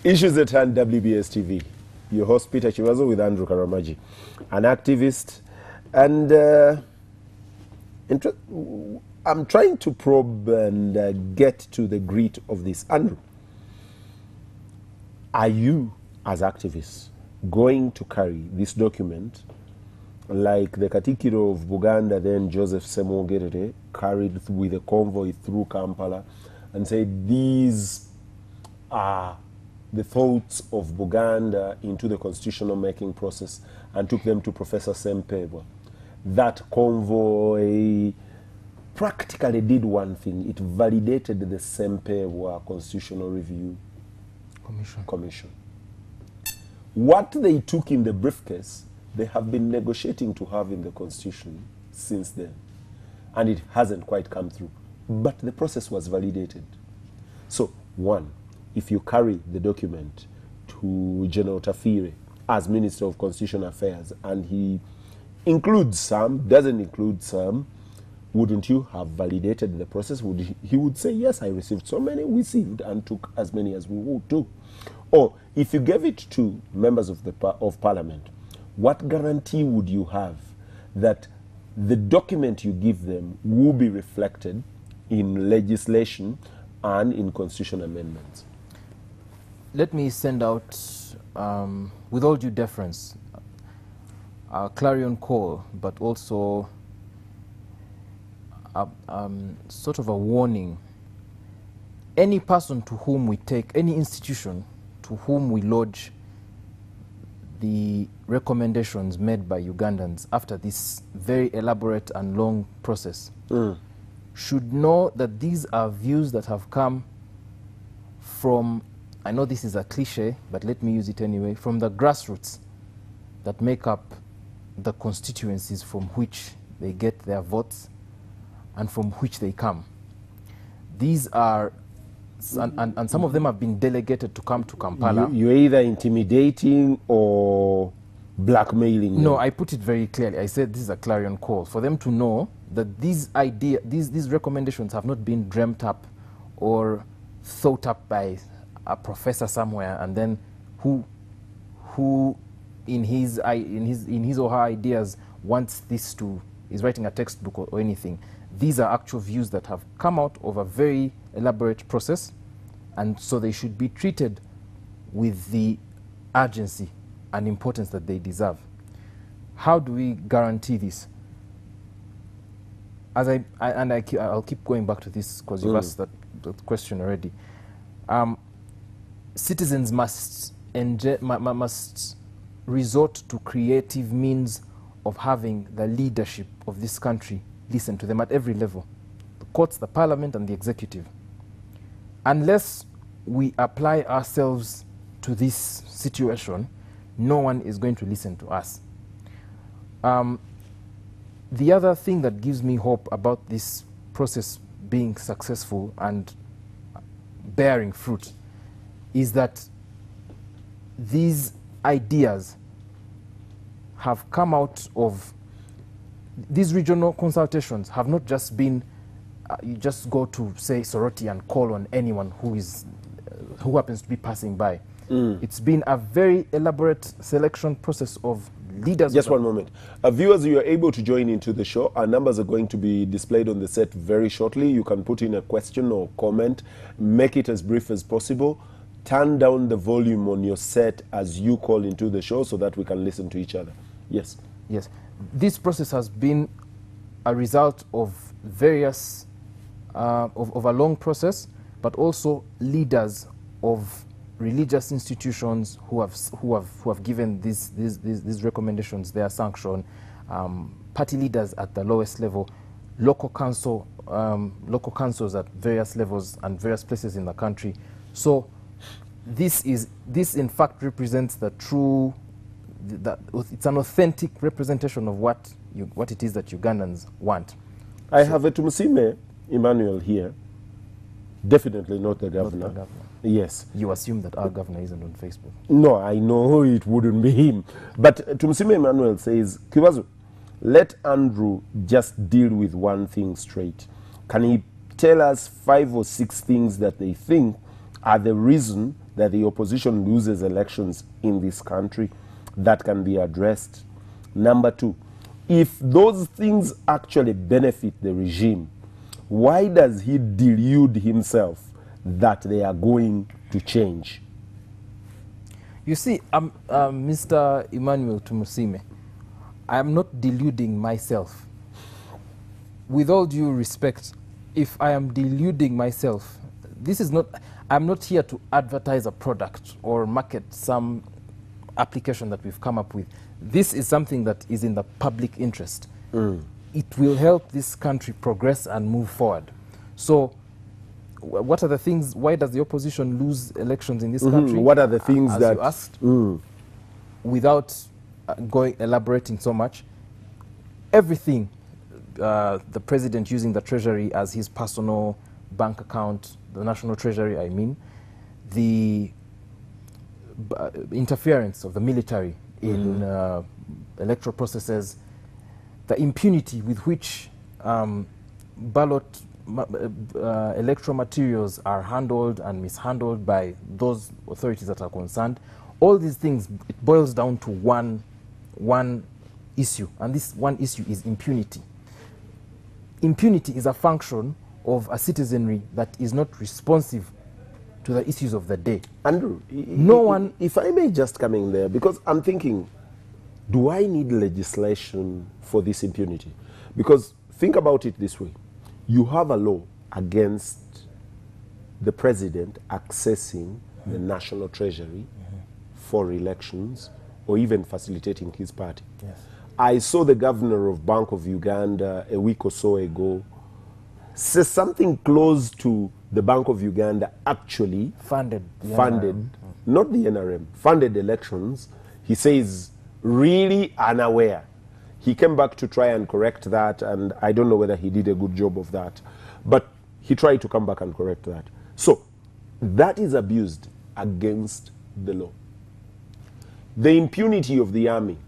Issues at Hand, WBS TV. Your host, Peter Chiwazo, with Andrew Karamaji, an activist. And I'm trying to probe and get to the grit of this. Andrew, are you, as activists, going to carry this document like the Katikiro of Buganda, then Joseph Ssemwogerere, carried with a convoy through Kampala and said these are the thoughts of Buganda into the constitutional making process, and took them to Professor Sempebwa? That convoy practically did one thing. It validated the Sempebwa Constitutional Review Commission. What they took in the briefcase, they have been negotiating to have in the Constitution since then. And it hasn't quite come through. But the process was validated. So, one, if you carry the document to General Tafire as Minister of Constitutional Affairs, and he includes some, doesn't include some, wouldn't you have validated the process? He would say, yes, I received so many, we received and took as many as we would do. Or if you gave it to members of Parliament, what guarantee would you have that the document you give them will be reflected in legislation and in constitutional amendments? Let me send out, with all due deference, a clarion call, but also sort of a warning. Any person to whom we take, any institution to whom we lodge the recommendations made by Ugandans after this very elaborate and long process should know that these are views that have come from, I know this is a cliche, but let me use it anyway, from the grassroots that make up the constituencies from which they get their votes and from which they come. These are, and some of them have been delegated to come to Kampala. You're either intimidating or blackmailing them. No, I put it very clearly. I said this is a clarion call for them to know that these recommendations have not been dreamt up or thought up by a professor somewhere, and then who in his or her ideas wants this to, is writing a textbook or anything. These are actual views that have come out of a very elaborate process, and so they should be treated with the urgency and importance that they deserve. How do we guarantee this? As I'll keep going back to this because you've asked that question already. Citizens must resort to creative means of having the leadership of this country listen to them at every level, the courts, the parliament, and the executive. Unless we apply ourselves to this situation, no one is going to listen to us. The other thing that gives me hope about this process being successful and bearing fruit is that these ideas have come out of these regional consultations. Have not just been you just go to, say, Soroti and call on anyone who happens to be passing by. It's been a very elaborate selection process of leaders. Just one moment. Viewers, you are able to join into the show. Our numbers are going to be displayed on the set very shortly. You can put in a question or comment. Make it as brief as possible. Turn down the volume on your set as you call into the show so that we can listen to each other. Yes. Yes. This process has been a result of various, of a long process, but also leaders of religious institutions who have given these recommendations their sanction, party leaders at the lowest level, local councils at various levels and various places in the country. So this in fact represents the true, it's an authentic representation of what it is that Ugandans want. I have a Tumusiime Emmanuel here. Definitely not the governor. Not the governor. Yes. You assume that our governor isn't on Facebook. No, I know it wouldn't be him. But Tumusiime Emmanuel says, Kiwazu, let Andrew just deal with one thing straight. Can he tell us 5 or 6 things that they think are the reason that the opposition loses elections in this country, that can be addressed. Number two, if those things actually benefit the regime, why does he delude himself that they are going to change? You see, Mr. Emmanuel Tumusime, I am not deluding myself. With all due respect, if I am deluding myself, this is not, I'm not here to advertise a product or market some application that we've come up with. This is something that is in the public interest. It will help this country progress and move forward. So, what are the things, why does the opposition lose elections in this country? What are the things as that... you asked, without elaborating so much, everything, the president using the treasury as his personal bank account, the national treasury, I mean, the interference of the military in electoral processes, the impunity with which electoral materials are handled and mishandled by those authorities that are concerned, all these things, it boils down to one issue, and this one issue is impunity. Impunity is a function of a citizenry that is not responsive to the issues of the day. Andrew, if I may just come in there, because I'm thinking, do I need legislation for this impunity? Because think about it this way. You have a law against the president accessing the national treasury for elections or even facilitating his party. Yes. I saw the governor of Bank of Uganda a week or so ago say something close to the Bank of Uganda actually funded, not the NRM, funded elections. He says really unaware. He came back to try and correct that, and I don't know whether he did a good job of that, but he tried to come back and correct that. So that is abused against the law. The impunity of the army.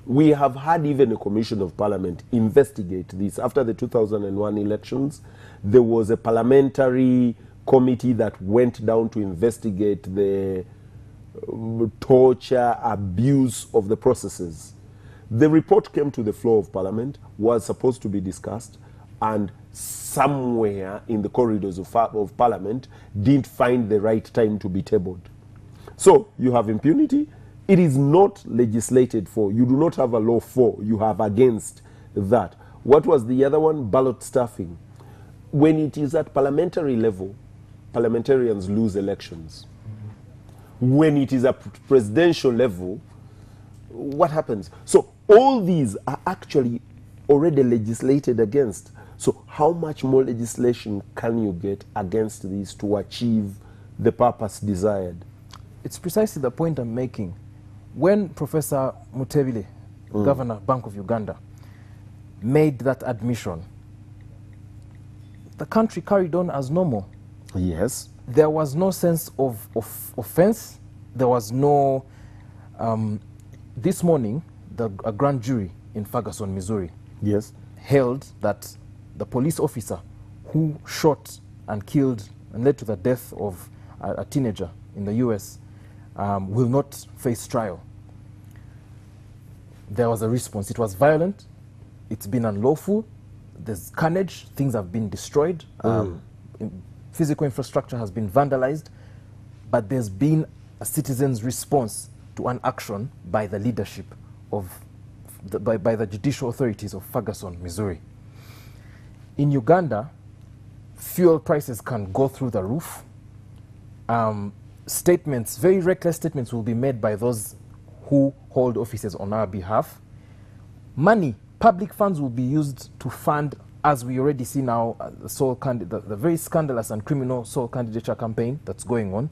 We have had even a commission of parliament investigate this. After the 2001 elections, there was a parliamentary committee that went down to investigate the torture, abuse of the processes. The report came to the floor of parliament, was supposed to be discussed, and somewhere in the corridors of parliament didn't find the right time to be tabled. So you have impunity. It is not legislated for. You do not have a law for. You have against that. What was the other one? Ballot stuffing. When it is at parliamentary level, parliamentarians lose elections. When it is at presidential level, what happens? So all these are actually already legislated against. So how much more legislation can you get against these to achieve the purpose desired? It's precisely the point I'm making. When Professor Mutebile, Governor, Bank of Uganda, made that admission, the country carried on as normal. Yes. There was no sense of offense. There was no... this morning, a grand jury in Ferguson, Missouri, yes, held that the police officer who shot and killed and led to the death of a teenager in the US will not face trial. There was a response. It was violent. It's been unlawful. There's carnage. Things have been destroyed. Physical infrastructure has been vandalized. But there's been a citizen's response to an action by the leadership of, by the judicial authorities of Ferguson, Missouri. In Uganda, fuel prices can go through the roof. Statements, very reckless statements will be made by those who hold offices on our behalf. Money, public funds will be used to fund, as we already see now, the very scandalous and criminal sole candidature campaign that's going on.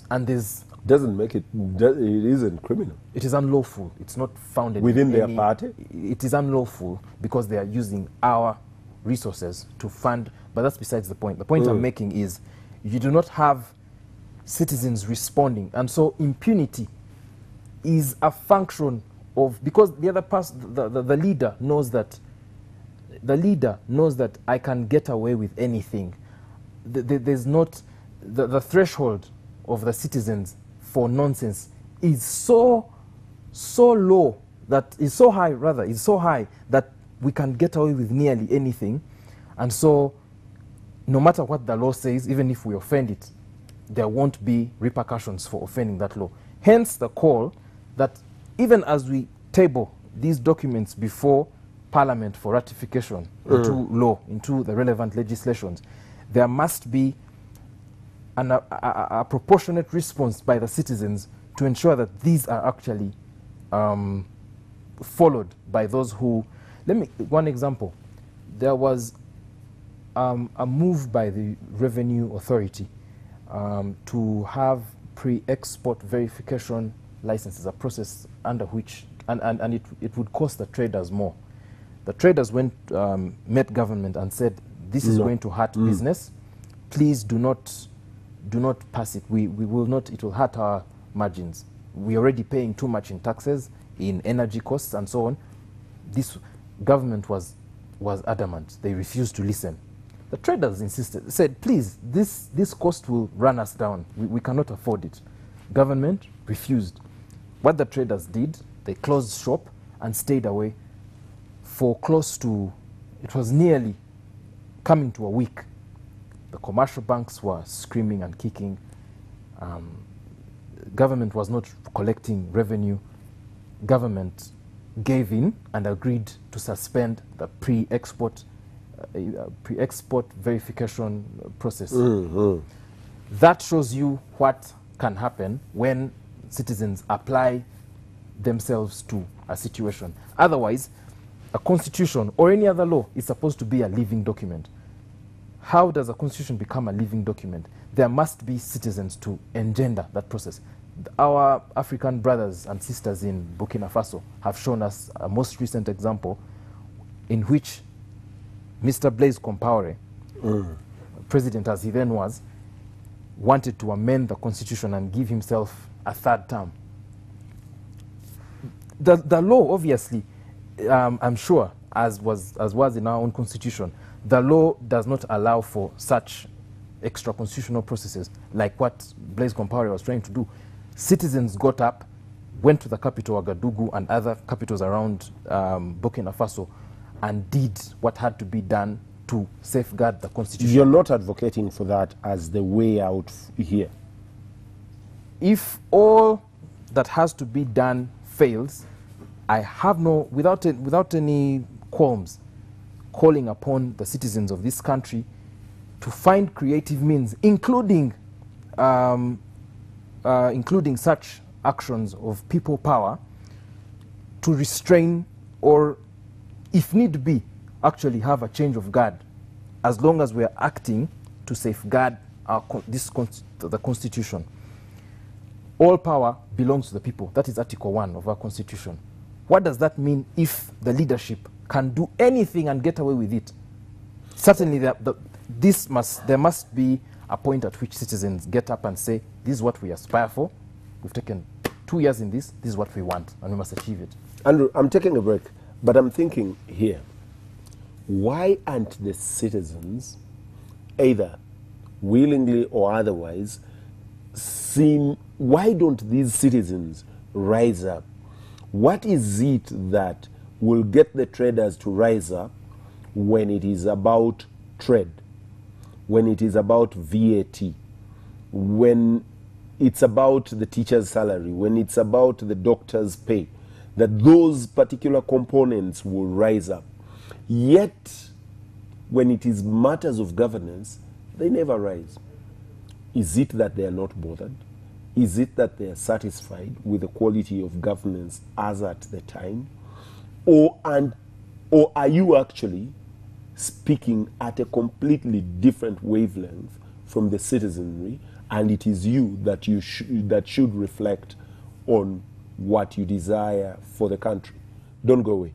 And there's... Doesn't make it, it isn't criminal. It is unlawful. It's not founded within their party? It is unlawful because they are using our resources to fund, but that's besides the point. The point I'm making is you do not have citizens responding, and so impunity is a function of, because the other person, the leader knows that I can get away with anything. There's not the threshold of the citizens for nonsense is so low, that is so high rather, is so high that we can get away with nearly anything. And so no matter what the law says, even if we offend it, there won't be repercussions for offending that law. Hence the call that even as we table these documents before Parliament for ratification into law, into the relevant legislations, there must be a proportionate response by the citizens to ensure that these are actually followed by those who... One example. There was a move by the Revenue Authority to have pre-export verification licenses, a process under which, and it would cost the traders more. The traders met government and said, this is going to hurt business. Please do not pass it. We will not, it will hurt our margins. We're already paying too much in taxes, in energy costs and so on. This government was adamant. They refused to listen. The traders insisted, said, please, this cost will run us down. We cannot afford it. Government refused. What the traders did, they closed shop and stayed away for close to, it was nearly coming to a week. The commercial banks were screaming and kicking. Government was not collecting revenue. Government gave in and agreed to suspend the pre-export verification process. That shows you what can happen when citizens apply themselves to a situation. Otherwise, a constitution or any other law is supposed to be a living document. How does a constitution become a living document? There must be citizens to engender that process. Our African brothers and sisters in Burkina Faso have shown us a most recent example in which Mr. Blaise Compaoré, president as he then was, wanted to amend the constitution and give himself a third term. The law, obviously, I'm sure, as was in our own constitution, the law does not allow for such extra constitutional processes like what Blaise Compaoré was trying to do. Citizens got up, went to the capital, Ouagadougou, and other capitals around Burkina Faso, and did what had to be done to safeguard the constitution. You're not advocating for that as the way out here? If all that has to be done fails, I have no, without any qualms, calling upon the citizens of this country to find creative means, including such actions of people power, to restrain or, if need be, actually have a change of guard, as long as we are acting to safeguard the Constitution. All power belongs to the people. That is Article 1 of our Constitution. What does that mean if the leadership can do anything and get away with it? Certainly, there must be a point at which citizens get up and say, this is what we aspire for. We've taken 2 years in this is what we want, and we must achieve it. Andrew, I'm taking a break, but I'm thinking here, why aren't the citizens, either willingly or otherwise, why don't these citizens rise up? What is it that will get the traders to rise up when it is about trade, when it is about VAT, when it's about the teacher's salary, when it's about the doctor's pay, that those particular components will rise up? Yet, when it is matters of governance, they never rise. Is it that they are not bothered? Is it that they are satisfied with the quality of governance as at the time? Or are you actually speaking at a completely different wavelength from the citizenry, and it is you that should reflect on what you desire for the country? Don't go away.